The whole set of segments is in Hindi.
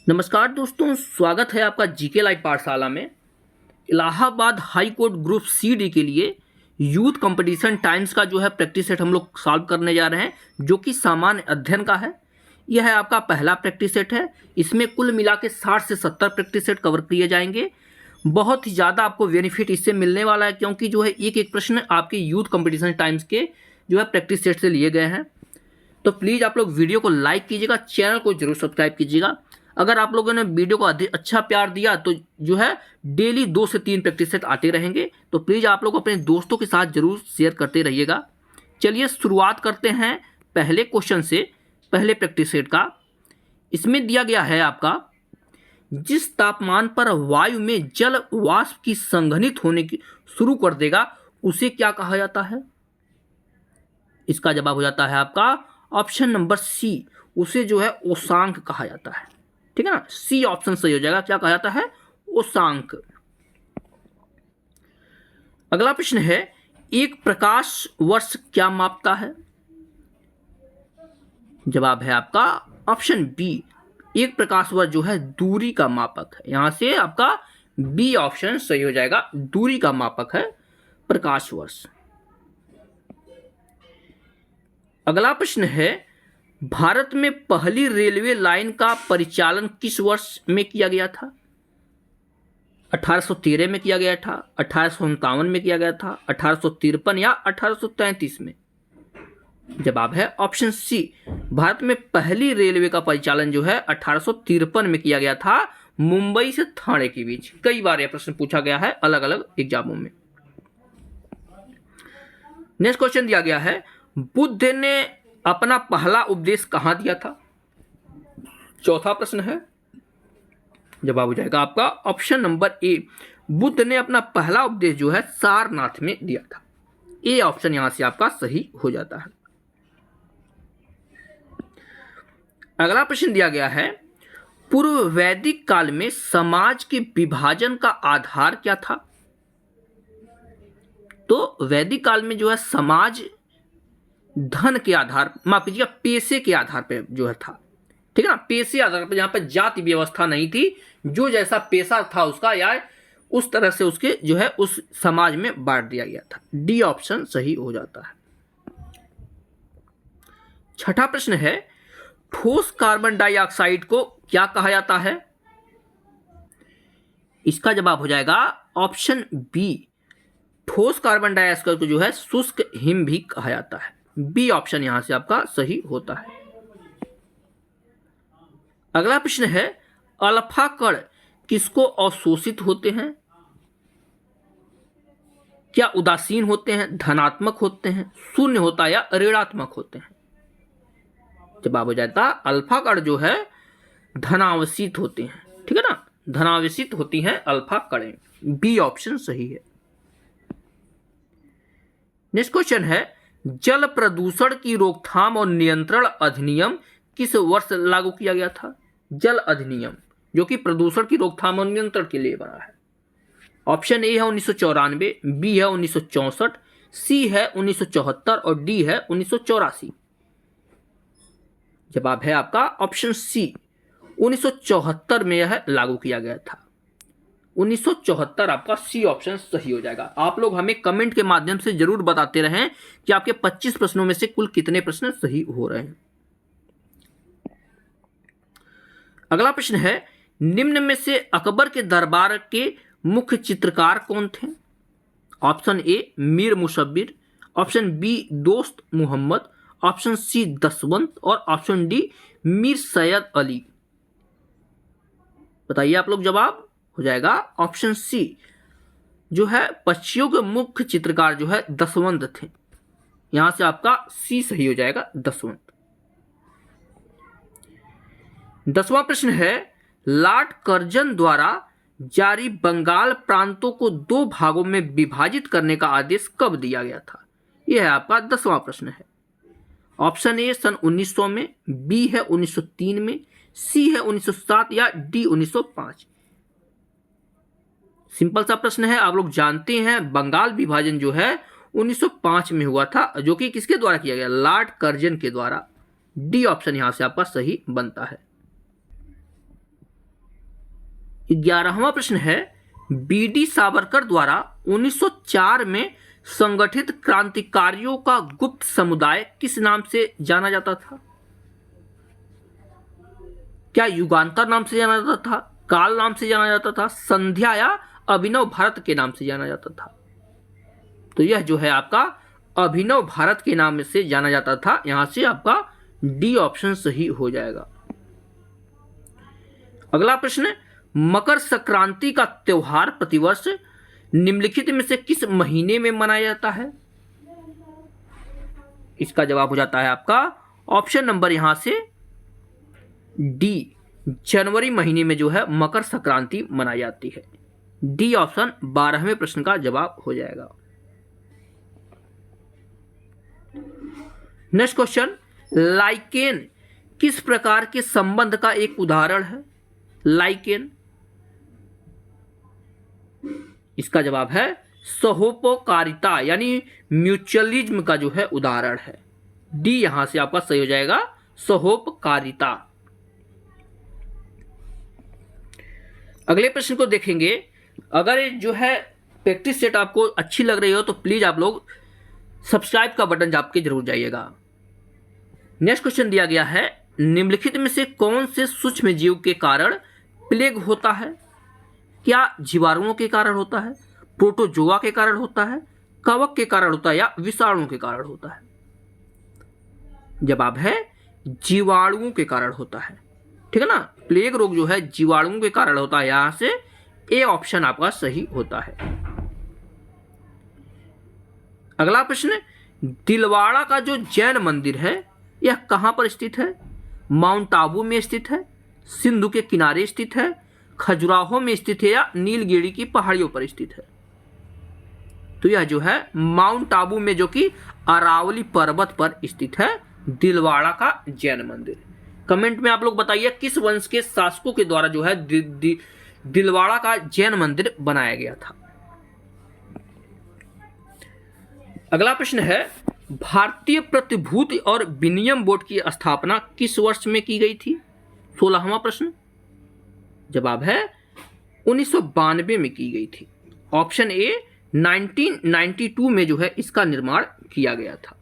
नमस्कार दोस्तों, स्वागत है आपका जीके लाइव पाठशाला में। Allahabad high court group C D के लिए यूथ कंपटीशन टाइम्स का जो है प्रैक्टिस सेट हम लोग सॉल्व करने जा रहे हैं, जो कि सामान्य अध्ययन का है। यह है आपका पहला प्रैक्टिस सेट है। इसमें कुल मिला के 60 से 70 प्रैक्टिस सेट कवर किए जाएंगे। बहुत ही ज़्यादा आपको बेनिफिट इससे मिलने वाला है, क्योंकि जो है एक एक प्रश्न आपके यूथ कंपटीशन टाइम्स के जो है प्रैक्टिस सेट से लिए गए हैं। तो प्लीज़ आप लोग वीडियो को लाइक कीजिएगा, चैनल को जरूर सब्सक्राइब कीजिएगा। अगर आप लोगों ने वीडियो को अधिक अच्छा प्यार दिया तो जो है डेली 2 से 3 प्रैक्टिस सेट आते रहेंगे। तो प्लीज़ आप लोग अपने दोस्तों के साथ जरूर शेयर करते रहिएगा। चलिए शुरुआत करते हैं पहले क्वेश्चन से, पहले प्रैक्टिस सेट का। इसमें दिया गया है आपका, जिस तापमान पर वायु में जल वाष्प की संघनित होने की शुरू कर देगा उसे क्या कहा जाता है। इसका जवाब हो जाता है आपका ऑप्शन नंबर सी, उसे जो है उष्मांक कहा जाता है। ठीक है ना, सी ऑप्शन सही हो जाएगा। क्या कहा जाता है? उष्मांक। अगला प्रश्न है, एक प्रकाश वर्ष क्या मापता है। जवाब है आपका ऑप्शन बी, एक प्रकाश वर्ष जो है दूरी का मापक है। यहां से आपका बी ऑप्शन सही हो जाएगा, दूरी का मापक है प्रकाश वर्ष। अगला प्रश्न है, भारत में पहली रेलवे लाइन का परिचालन किस वर्ष में किया गया था। 1813 में किया गया था, 1857 में किया गया था, 1853 या 1833 में। जवाब है ऑप्शन सी, भारत में पहली रेलवे का परिचालन जो है 1853 में किया गया था, मुंबई से ठाणे के बीच। कई बार यह प्रश्न पूछा गया है अलग अलग एग्जामों में। नेक्स्ट क्वेश्चन दिया गया है, बुद्ध ने अपना पहला उपदेश कहां दिया था। चौथा प्रश्न है। जवाब हो जाएगा आपका ऑप्शन नंबर ए, बुद्ध ने अपना पहला उपदेश जो है सारनाथ में दिया था। ए ऑप्शन यहां से आपका सही हो जाता है। अगला प्रश्न दिया गया है, पूर्व वैदिक काल में समाज के विभाजन का आधार क्या था। तो वैदिक काल में जो है समाज धन के आधार, माफ कीजिएगा पेशे के आधार पर जो है था। ठीक है ना, पेशे आधार पर, जहां पर जाति व्यवस्था नहीं थी, जो जैसा पेशा था उसका या उस तरह से उसके जो है उस समाज में बांट दिया गया था। डी ऑप्शन सही हो जाता है। छठा प्रश्न है, ठोस कार्बन डाइऑक्साइड को क्या कहा जाता है। इसका जवाब हो जाएगा ऑप्शन बी, ठोस कार्बन डाइऑक्साइड को जो है शुष्क हिम भी कहा जाता है। बी ऑप्शन यहां से आपका सही होता है। अगला प्रश्न है, अल्फा कण किसको अवशोषित होते हैं। क्या उदासीन होते हैं, धनात्मक होते हैं, शून्य होता है या ऋणात्मक होते हैं। जवाब हो जाता है अल्फा कण जो है धनावशित होते हैं। ठीक है ना, धनावशित होती हैं अल्फा कणें। बी ऑप्शन सही है। नेक्स्ट क्वेश्चन है, जल प्रदूषण की रोकथाम और नियंत्रण अधिनियम किस वर्ष लागू किया गया था। जल अधिनियम जो कि प्रदूषण की रोकथाम और नियंत्रण के लिए बना है। ऑप्शन ए है 1994, बी है 1964, सी है 1974 और डी है 1984। जवाब है आपका ऑप्शन सी, 1974 में यह लागू किया गया था। 1974 आपका सी ऑप्शन सही हो जाएगा। आप लोग हमें कमेंट के माध्यम से जरूर बताते रहें कि आपके 25 प्रश्नों में से कुल कितने प्रश्न सही हो रहे हैं। अगला प्रश्न है, निम्न में से अकबर के दरबार के मुख्य चित्रकार कौन थे। Option A Mir Musawwir, option B Dost Mohammad, option C Daswant और ऑप्शन डी मीर सैयद अली। बताइए आप लोग। जवाब हो जाएगा ऑप्शन सी, जो है पक्षियों के मुख्य चित्रकार जो है दसवंत थे। यहां से आपका सी सही हो जाएगा, दसवंत। 10वां प्रश्न है, लॉर्ड कर्जन द्वारा जारी बंगाल प्रांतों को 2 भागों में विभाजित करने का आदेश कब दिया गया था। यह है आपका 10वां प्रश्न है। ऑप्शन ए सन 1900 में, बी है 1903 में, सी है 1907 या डी 1905। सिंपल सा प्रश्न है। आप लोग जानते हैं बंगाल विभाजन जो है 1905 में हुआ था, जो कि किसके द्वारा किया गया, लॉर्ड कर्जन के द्वारा। डी ऑप्शन यहां से आपका सही बनता है। 11वां प्रश्न है, बीडी सावरकर द्वारा 1904 में संगठित क्रांतिकारियों का गुप्त समुदाय किस नाम से जाना जाता था? क्या युगांतर नाम से जाना जाता था, काल नाम से जाना जाता था, संध्या या अभिनव भारत के नाम से जाना जाता था? तो यह जो है आपका अभिनव भारत के नाम से जाना जाता था। यहां से आपका डी ऑप्शन सही हो जाएगा। अगला प्रश्न, मकर संक्रांति का त्योहार प्रतिवर्ष निम्नलिखित में से किस महीने में मनाया जाता है? इसका जवाब हो जाता है आपका ऑप्शन नंबर यहां से डी, जनवरी महीने में जो है मकर संक्रांति मनाई जाती है। डी ऑप्शन 12वें प्रश्न का जवाब हो जाएगा। नेक्स्ट क्वेश्चन, लाइकेन किस प्रकार के संबंध का एक उदाहरण है? लाइकेन, इसका जवाब है सहोपकारिता यानी म्यूचुअलिज्म का जो है उदाहरण है। डी यहां से आपका सही हो जाएगा, सहोपकारिता। अगले प्रश्न को देखेंगे। अगर ये जो है प्रैक्टिस सेट आपको अच्छी लग रही हो तो प्लीज आप लोग सब्सक्राइब का बटन दाब के जरूर जाइएगा। नेक्स्ट क्वेश्चन दिया गया है, निम्नलिखित में से कौन से सूक्ष्म जीव के कारण प्लेग होता है? क्या जीवाणुओं के कारण होता है, प्रोटोजोआ के कारण होता है, कवक के कारण होता है या विषाणुओं के कारण होता है? जवाब है जीवाणुओं के कारण होता है। ठीक है ना, प्लेग रोग जो है जीवाणुओं के कारण होता है। यहां से ए ऑप्शन आपका सही होता है। अगला प्रश्न, दिलवाड़ा का जो जैन मंदिर है यह कहां पर स्थित है? माउंट आबू में स्थित है, सिंधु के किनारे स्थित है, खजुराहो में स्थित है या नीलगिरी की पहाड़ियों पर स्थित है? तो यह जो है माउंट आबू में जो कि अरावली पर्वत पर स्थित है दिलवाड़ा का जैन मंदिर। कमेंट में आप लोग बताइए किस वंश के शासकों के द्वारा जो है दिलवाड़ा का जैन मंदिर बनाया गया था। अगला प्रश्न है, भारतीय प्रतिभूति और विनिमय बोर्ड की स्थापना किस वर्ष में की गई थी? 16वां प्रश्न, जवाब है 1992 में की गई थी। ऑप्शन ए 1992 में जो है इसका निर्माण किया गया था।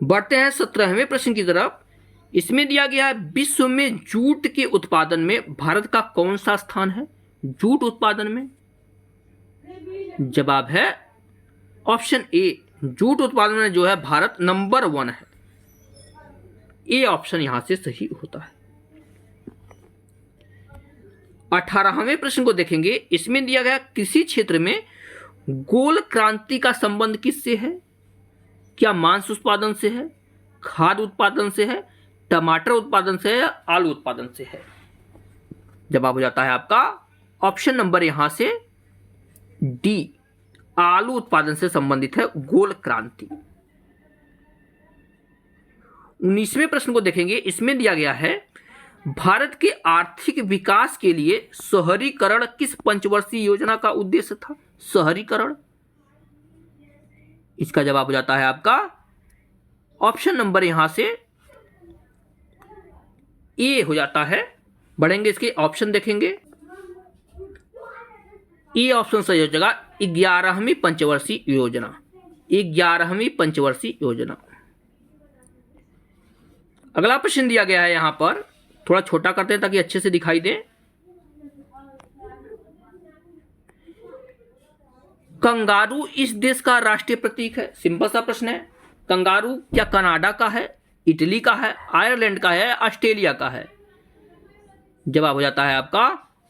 बढ़ते हैं 17वें प्रश्न की तरफ। इसमें दिया गया है, विश्व में जूट के उत्पादन में भारत का कौन सा स्थान है? जूट उत्पादन में जवाब है ऑप्शन ए, जूट उत्पादन में जो है भारत नंबर 1 है। ए ऑप्शन यहां से सही होता है। 18वें प्रश्न को देखेंगे। इसमें दिया गया, कृषि क्षेत्र में गोल क्रांति का संबंध किससे है? क्या मांस उत्पादन से है, खाद्य उत्पादन से है, टमाटर उत्पादन से है या आलू उत्पादन से है? जवाब हो जाता है आपका ऑप्शन नंबर यहां से डी, आलू उत्पादन से संबंधित है गोल क्रांति। 19वें प्रश्न को देखेंगे। इसमें दिया गया है, भारत के आर्थिक विकास के लिए शहरीकरण किस पंचवर्षीय योजना का उद्देश्य था? शहरीकरण, इसका जवाब हो जाता है आपका ऑप्शन नंबर यहां से ए हो जाता है। बढ़ेंगे इसके ऑप्शन देखेंगे। ए ऑप्शन सही हो जाएगा 11वीं पंचवर्षीय योजना। 11वीं पंचवर्षीय योजना। अगला प्रश्न दिया गया है, यहां पर थोड़ा छोटा करते हैं ताकि अच्छे से दिखाई दे। कंगारू इस देश का राष्ट्रीय प्रतीक है। सिंपल सा प्रश्न है। कंगारू क्या कनाडा का है, इटली का है, आयरलैंड का है, ऑस्ट्रेलिया का है? जवाब हो जाता है आपका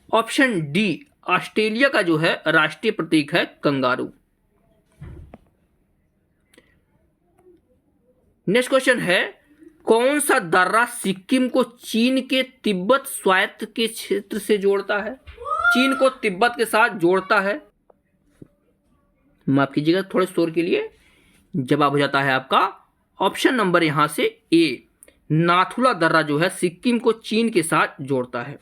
ऑप्शन डी, ऑस्ट्रेलिया का जो है राष्ट्रीय प्रतीक है कंगारू। नेक्स्ट क्वेश्चन है, कौन सा दर्रा सिक्किम को चीन के तिब्बत स्वायत्त के क्षेत्र से जोड़ता है? चीन को तिब्बत के साथ जोड़ता है। माफ कीजिएगा थोड़े शोर के लिए। जवाब हो जाता है आपका ऑप्शन नंबर यहां से ए, नाथुला दर्रा जो है सिक्किम को चीन के साथ जोड़ता है।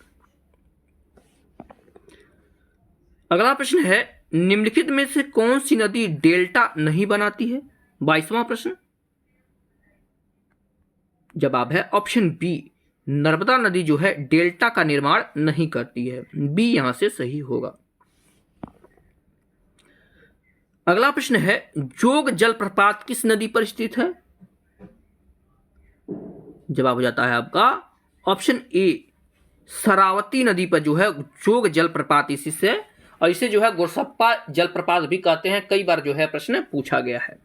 अगला प्रश्न है, निम्नलिखित में से कौन सी नदी डेल्टा नहीं बनाती है? 22वां प्रश्न। जवाब है ऑप्शन बी, नर्मदा नदी जो है डेल्टा का निर्माण नहीं करती है। बी यहां से सही होगा। अगला प्रश्न है, जोग जलप्रपात किस नदी पर स्थित है? जवाब हो जाता है आपका ऑप्शन ए, शरावती नदी पर जो है जोग जलप्रपात इसी से, और इसे जो है गोरसप्पा जलप्रपात भी कहते हैं। कई बार जो है प्रश्न पूछा गया है।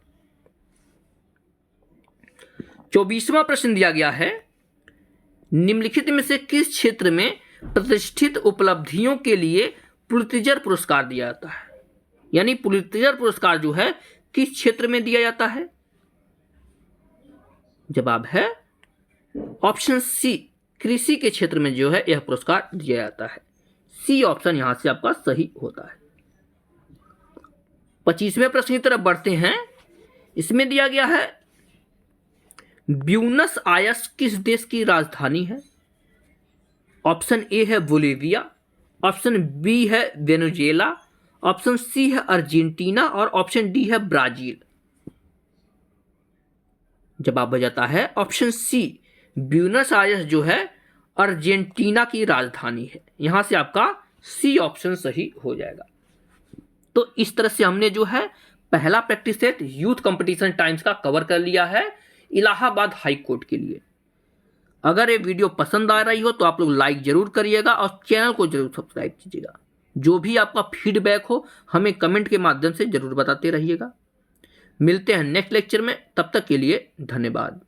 24वां प्रश्न दिया गया है, निम्नलिखित में से किस क्षेत्र में प्रतिष्ठित उपलब्धियों के लिए पुलित्जर पुरस्कार दिया जाता है? यानी पुलित्जर पुरस्कार जो है किस क्षेत्र में दिया जाता है? जवाब है ऑप्शन सी, कृषि के क्षेत्र में जो है यह पुरस्कार दिया जाता है। सी ऑप्शन यहां से आपका सही होता है। 25वें प्रश्न की तरफ बढ़ते हैं। इसमें दिया गया है, ब्यूनस आयर्स किस देश की राजधानी है? ऑप्शन ए है बोलिविया, ऑप्शन बी है वेनेजुएला, ऑप्शन सी है अर्जेंटीना और ऑप्शन डी है ब्राजील। जवाब हो जाता है ऑप्शन सी, ब्यूनस आयर्स जो है अर्जेंटीना की राजधानी है। यहां से आपका सी ऑप्शन सही हो जाएगा। तो इस तरह से हमने जो है पहला practice set youth competition times का कवर कर लिया है इलाहाबाद हाई कोर्ट के लिए। अगर ये वीडियो पसंद आ रही हो तो आप लोग लाइक जरूर करिएगा और चैनल को जरूर सब्सक्राइब कीजिएगा। जो भी आपका फीडबैक हो हमें कमेंट के माध्यम से जरूर बताते रहिएगा। मिलते हैं नेक्स्ट लेक्चर में, तब तक के लिए धन्यवाद।